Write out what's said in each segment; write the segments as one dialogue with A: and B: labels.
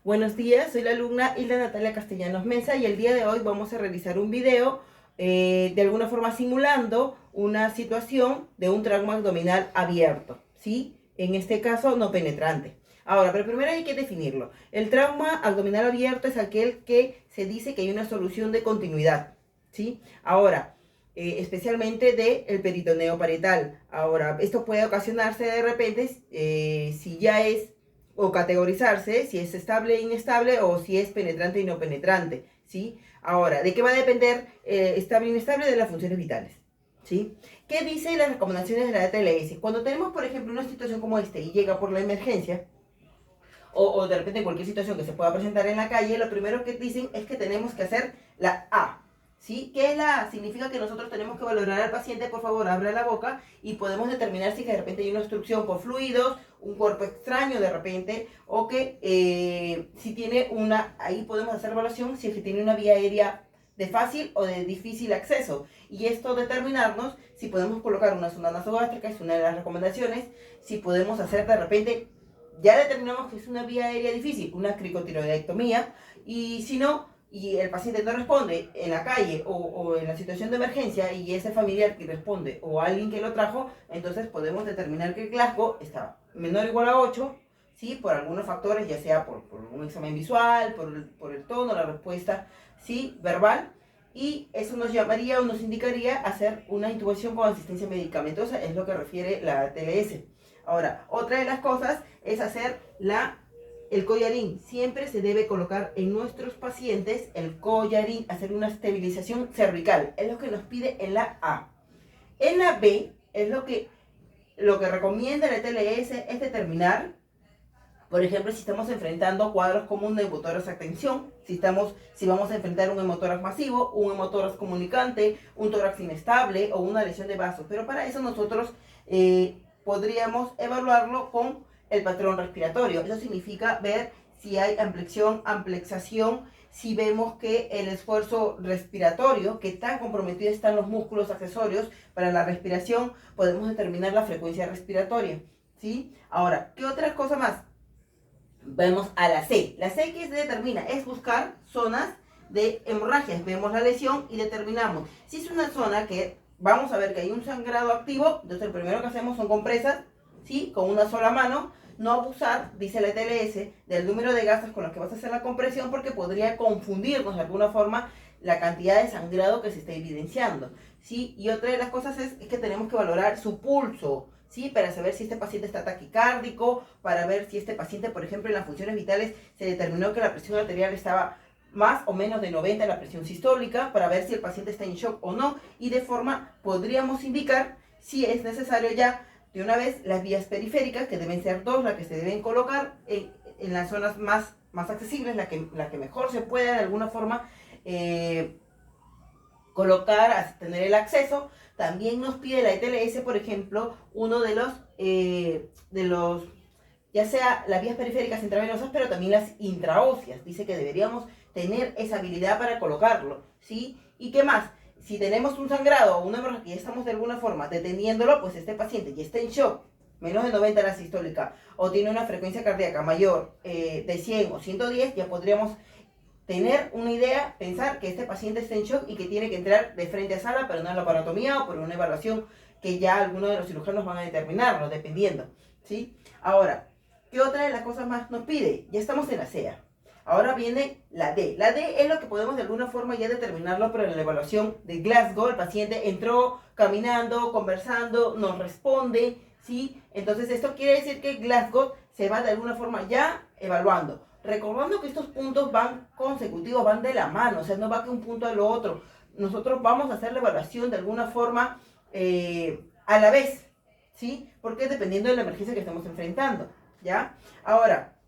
A: Buenos días, soy la alumna Hilda Natalia Castellanos Mesa y el día de hoy vamos a realizar un video de alguna forma simulando una situación de un trauma abdominal abierto, ¿sí? En este caso no penetrante. Ahora, pero primero hay que definirlo. El trauma abdominal abierto es aquel que se dice que hay una solución de continuidad, ¿sí? Ahora, especialmente del peritoneo parietal. Ahora, esto puede ocasionarse de repente si ya es o categorizarse si es estable e inestable o si es penetrante y no penetrante, ¿sí? Ahora, ¿de qué va a depender estable e inestable? De las funciones vitales, ¿sí? ¿Qué dicen las recomendaciones de la TLS? Cuando tenemos, por ejemplo, una situación como esta y llega por la emergencia, o de repente cualquier situación que se pueda presentar en la calle, lo primero que dicen es que tenemos que hacer la A. ¿Sí? ¿Qué es la A? Significa que nosotros tenemos que valorar al paciente, por favor, abra la boca y podemos determinar si de repente hay una obstrucción por fluidos, un cuerpo extraño de repente, o que si tiene una, ahí podemos hacer evaluación si es que tiene una vía aérea de fácil o de difícil acceso. Y esto determinarnos si podemos colocar una sonda nasogástrica, es una de las recomendaciones, si podemos hacer de repente ya determinamos que es una vía aérea difícil, una cricotiroidectomía, y si no, y el paciente no responde en la calle o en la situación de emergencia y ese familiar que responde o alguien que lo trajo, entonces podemos determinar que el Glasgow está menor o igual a 8, ¿sí? Por algunos factores, ya sea por un examen visual, por el tono, la respuesta, ¿sí? Verbal, y eso nos llamaría o nos indicaría hacer una intubación con asistencia medicamentosa, es lo que refiere la TLS. Ahora, otra de las cosas es hacer el collarín. Siempre se debe colocar en nuestros pacientes el collarín, hacer una estabilización cervical. Es lo que nos pide en la A. En la B, es lo que recomienda la TLS es determinar, por ejemplo, si estamos enfrentando cuadros como un neumotórax a tensión, si vamos a enfrentar un hemotórax masivo, un hemotórax comunicante, un tórax inestable o una lesión de vasos. Pero para eso nosotros podríamos evaluarlo con el patrón respiratorio. Eso significa ver si hay ampliación, amplexación, si vemos que el esfuerzo respiratorio, que tan comprometido están los músculos accesorios para la respiración, podemos determinar la frecuencia respiratoria, ¿sí? Ahora, ¿qué otra cosa más? Vemos a la C. La C que se determina es buscar zonas de hemorragias. Vemos la lesión y determinamos. Si es una zona que vamos a ver que hay un sangrado activo, entonces lo primero que hacemos son compresas, ¿sí? Con una sola mano. No abusar, dice la TLS, del número de gasas con los que vas a hacer la compresión porque podría confundirnos de alguna forma la cantidad de sangrado que se está evidenciando, ¿sí? Y otra de las cosas es que tenemos que valorar su pulso, ¿sí? Para saber si este paciente está taquicárdico, para ver si este paciente, por ejemplo, en las funciones vitales se determinó que la presión arterial estaba más o menos de 90 en la presión sistólica, para ver si el paciente está en shock o no, y de forma podríamos indicar si es necesario ya de una vez las vías periféricas, que deben ser dos, las que se deben colocar en las zonas más accesibles, la que mejor se pueda de alguna forma colocar, tener el acceso. También nos pide la ETLS, por ejemplo, uno de los, ya sea las vías periféricas intravenosas, pero también las intraóseas. Dice que deberíamos tener esa habilidad para colocarlo, ¿sí? ¿Y qué más? Si tenemos un sangrado o una hemorragia que ya estamos de alguna forma deteniéndolo, pues este paciente ya está en shock, menos de 90 la sistólica, o tiene una frecuencia cardíaca mayor de 100 o 110, ya podríamos tener una idea, pensar que este paciente está en shock y que tiene que entrar de frente a sala para una laparotomía o por una evaluación que ya algunos de los cirujanos van a determinarlo, dependiendo, ¿sí? Ahora, ¿qué otra de las cosas más nos pide? Ya estamos en la CEA. Ahora viene la D. La D es lo que podemos de alguna forma ya determinarlo, pero en la evaluación de Glasgow, el paciente entró caminando, conversando, nos responde, ¿sí? Entonces esto quiere decir que Glasgow se va de alguna forma ya evaluando. Recordando que estos puntos van consecutivos, van de la mano, o sea, no va que un punto a lo otro. Nosotros vamos a hacer la evaluación de alguna forma a la vez, ¿sí? Porque dependiendo de la emergencia que estemos enfrentando, ¿ya? Ahora,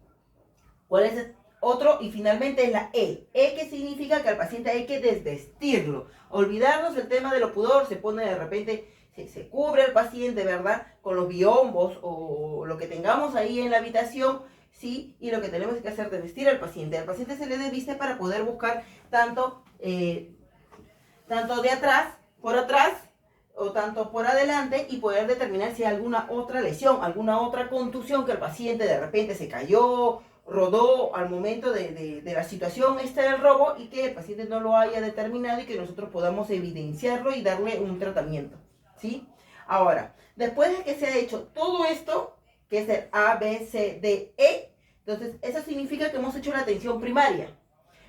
A: ¿cuál es el otro? Y finalmente es la E. E que significa que al paciente hay que desvestirlo. Olvidarnos del tema de lo pudor, se pone de repente, se cubre al paciente, ¿verdad? Con los biombos o lo que tengamos ahí en la habitación, ¿sí? Y lo que tenemos que hacer es vestir al paciente. Al paciente se le desviste para poder buscar tanto de atrás, por atrás, o tanto por adelante y poder determinar si hay alguna otra lesión, alguna otra contusión que el paciente de repente se cayó rodó al momento de la situación esta del robo y que el paciente no lo haya determinado y que nosotros podamos evidenciarlo y darle un tratamiento, ¿sí? Ahora, después de que se ha hecho todo esto, que es el A, B, C, D, E, entonces eso significa que hemos hecho la atención primaria.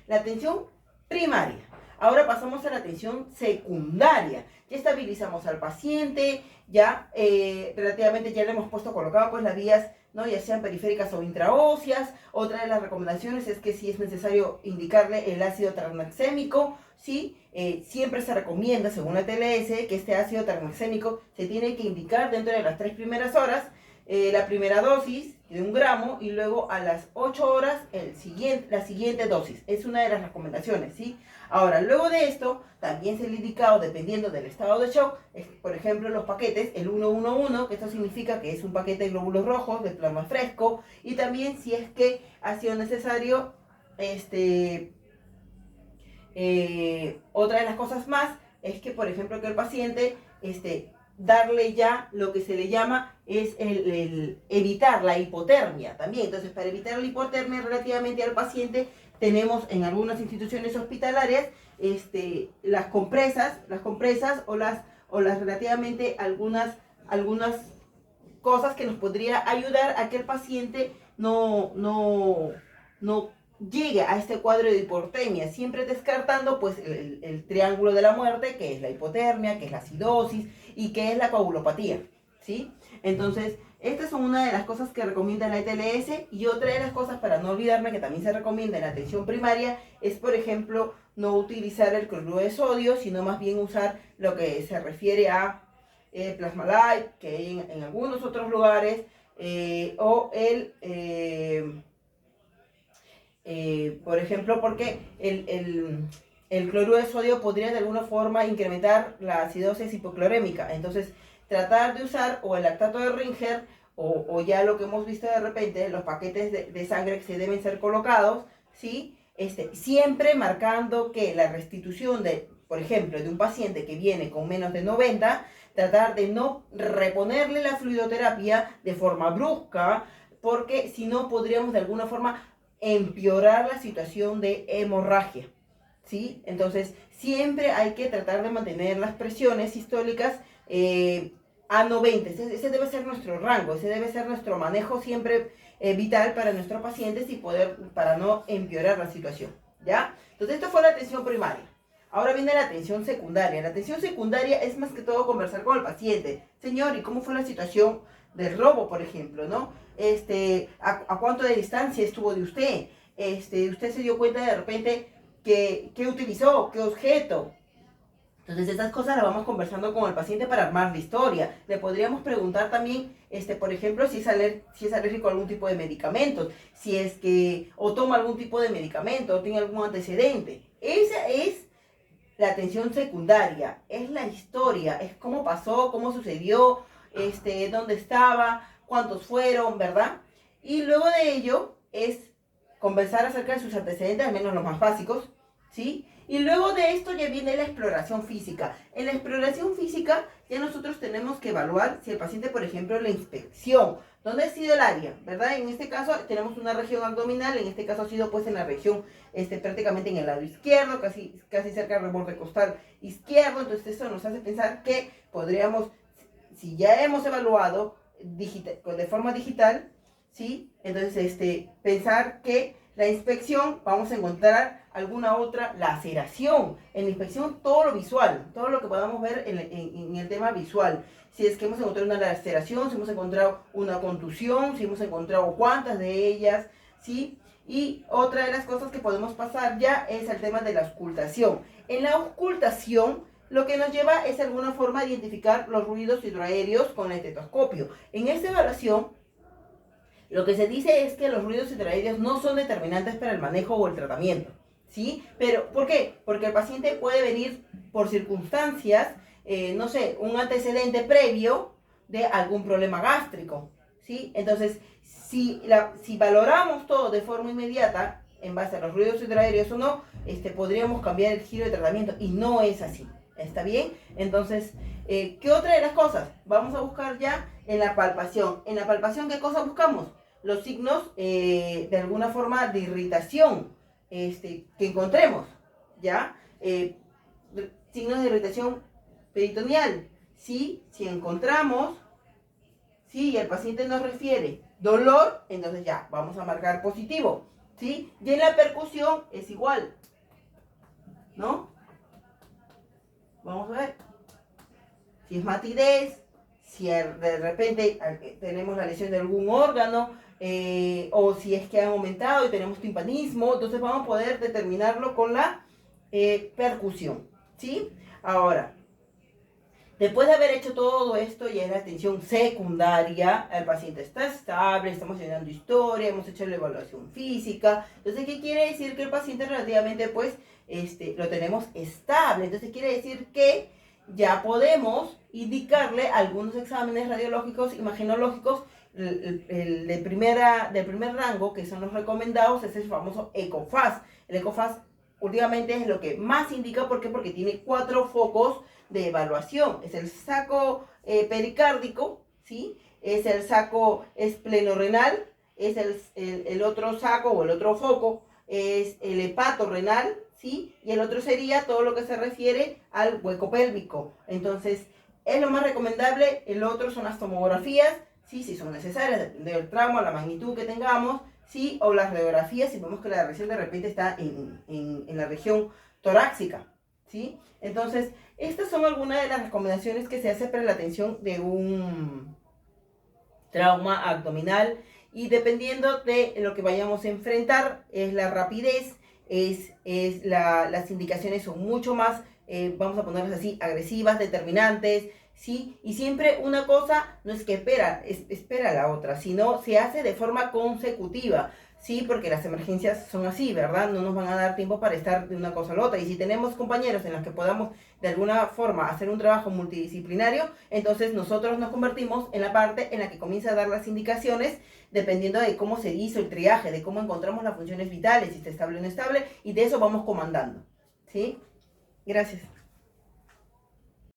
A: La atención primaria. Ahora pasamos a la atención secundaria. Ya estabilizamos al paciente, ya relativamente ya le hemos colocado pues las vías, ¿no? Ya sean periféricas o intraóseas. Otra de las recomendaciones es que si es necesario indicarle el ácido tranexémico, ¿sí? Siempre se recomienda, según la TLS, que este ácido tranexémico se tiene que indicar dentro de las 3 primeras horas. La primera dosis de 1 gramo y luego a las 8 horas la siguiente dosis. Es una de las recomendaciones, ¿sí? Ahora, luego de esto, también se le ha indicado, dependiendo del estado de shock, por ejemplo, los paquetes, el 111, que esto significa que es un paquete de glóbulos rojos, de plasma fresco, y también si es que ha sido necesario, otra de las cosas más, es que, por ejemplo, que el paciente, darle ya lo que se le llama es el evitar la hipotermia también. Entonces, para evitar la hipotermia relativamente al paciente, tenemos en algunas instituciones hospitalarias las compresas o las relativamente algunas cosas que nos podría ayudar a que el paciente no llegue a este cuadro de hipotermia, siempre descartando pues el triángulo de la muerte, que es la hipotermia, que es la acidosis y que es la coagulopatía, ¿sí? Entonces, estas son una de las cosas que recomienda la ETLS, y otra de las cosas, para no olvidarme, que también se recomienda en la atención primaria, es, por ejemplo, no utilizar el cloruro de sodio, sino más bien usar lo que se refiere a Plasma Light, que hay en algunos otros lugares, o por ejemplo, porque el cloruro de sodio podría de alguna forma incrementar la acidosis hipoclorémica. Entonces, tratar de usar o el lactato de Ringer o ya lo que hemos visto de repente, los paquetes de sangre que se deben ser colocados, ¿sí? Siempre marcando que la restitución por ejemplo, de un paciente que viene con menos de 90, tratar de no reponerle la fluidoterapia de forma brusca, porque si no podríamos de alguna forma empeorar la situación de hemorragia, ¿sí? Entonces, siempre hay que tratar de mantener las presiones sistólicas a 90. Ese debe ser nuestro rango, ese debe ser nuestro manejo siempre vital para nuestros pacientes para no empeorar la situación, ¿ya? Entonces, esto fue la atención primaria. Ahora viene la atención secundaria. La atención secundaria es más que todo conversar con el paciente. Señor, ¿y cómo fue la situación del robo, por ejemplo, ¿no? ¿A cuánto de distancia estuvo de usted? ¿Usted se dio cuenta de repente qué utilizó, qué objeto? Entonces, estas cosas las vamos conversando con el paciente para armar la historia. Le podríamos preguntar también, por ejemplo, si es alérgico a algún tipo de medicamentos, o toma algún tipo de medicamento, o tiene algún antecedente. Esa es la atención secundaria, es la historia, es cómo pasó, cómo sucedió, dónde estaba, cuántos fueron, ¿verdad? Y luego de ello es conversar acerca de sus antecedentes, al menos los más básicos, ¿sí? Y luego de esto ya viene la exploración física. En la exploración física ya nosotros tenemos que evaluar si el paciente, por ejemplo, la inspección, ¿dónde ha sido el área? ¿Verdad? En este caso tenemos una región abdominal, en este caso ha sido pues en la región, prácticamente en el lado izquierdo, casi cerca del borde costal izquierdo. Entonces eso nos hace pensar que podríamos, si ya hemos evaluado de forma digital, ¿sí? Entonces pensar que la inspección vamos a encontrar alguna otra laceración. En la inspección todo lo visual, todo lo que podamos ver en el tema visual. Si es que hemos encontrado una laceración, si hemos encontrado una contusión, si hemos encontrado cuántas de ellas, ¿sí? Y otra de las cosas que podemos pasar ya es el tema de la auscultación. En la auscultación lo que nos lleva es de alguna forma a identificar los ruidos hidroaéreos con el estetoscopio. En esta evaluación, lo que se dice es que los ruidos hidroaéreos no son determinantes para el manejo o el tratamiento, ¿sí? Pero, ¿por qué? Porque el paciente puede venir por circunstancias, no sé, un antecedente previo de algún problema gástrico, ¿sí? Entonces, si valoramos todo de forma inmediata, en base a los ruidos hidroaéreos o no, podríamos cambiar el giro de tratamiento, y no es así. ¿Está bien? Entonces, ¿qué otra de las cosas? Vamos a buscar ya en la palpación. En la palpación, ¿qué cosa buscamos? los signos de alguna forma de irritación que encontremos, ¿ya? Signos de irritación peritoneal, ¿sí? Si encontramos, si el paciente nos refiere dolor, entonces ya, vamos a marcar positivo, ¿sí? Y en la percusión es igual, ¿no? Vamos a ver. Si es matidez, si de repente tenemos la lesión de algún órgano, o si es que han aumentado y tenemos timpanismo, entonces vamos a poder determinarlo con la percusión, ¿sí? Ahora, después de haber hecho todo esto, ya es la atención secundaria, el paciente está estable, estamos llenando historia, hemos hecho la evaluación física. Entonces, ¿qué quiere decir? Que el paciente relativamente, pues, lo tenemos estable. Entonces, quiere decir que ya podemos indicarle algunos exámenes radiológicos, imagenológicos, del primer rango, que son los recomendados, es el famoso ECOFAS. El ECOFAS últimamente es lo que más indica, ¿por qué? Porque tiene 4 focos de evaluación. Es el saco pericárdico, ¿sí? Es el saco esplenorenal, es el otro saco o el otro foco, es el hepatorenal, ¿sí? Y el otro sería todo lo que se refiere al hueco pélvico. Entonces, es lo más recomendable. El otro son las tomografías, ¿sí? Si son necesarias, depende del tramo, la magnitud que tengamos, ¿sí? O las radiografías, si vemos que la lesión de repente está en la región torácica, ¿sí? Entonces, estas son algunas de las recomendaciones que se hace para la atención de un trauma abdominal, y dependiendo de lo que vayamos a enfrentar, es la rapidez, las indicaciones son mucho más, vamos a ponerlas así, agresivas, determinantes, ¿sí? Y siempre una cosa no es que espera la otra, sino se hace de forma consecutiva, ¿sí? Porque las emergencias son así, ¿verdad? No nos van a dar tiempo para estar de una cosa a la otra. Y si tenemos compañeros en los que podamos de alguna forma hacer un trabajo multidisciplinario, entonces nosotros nos convertimos en la parte en la que comienza a dar las indicaciones dependiendo de cómo se hizo el triaje, de cómo encontramos las funciones vitales, si está estable o no estable, y de eso vamos comandando, ¿sí? Gracias.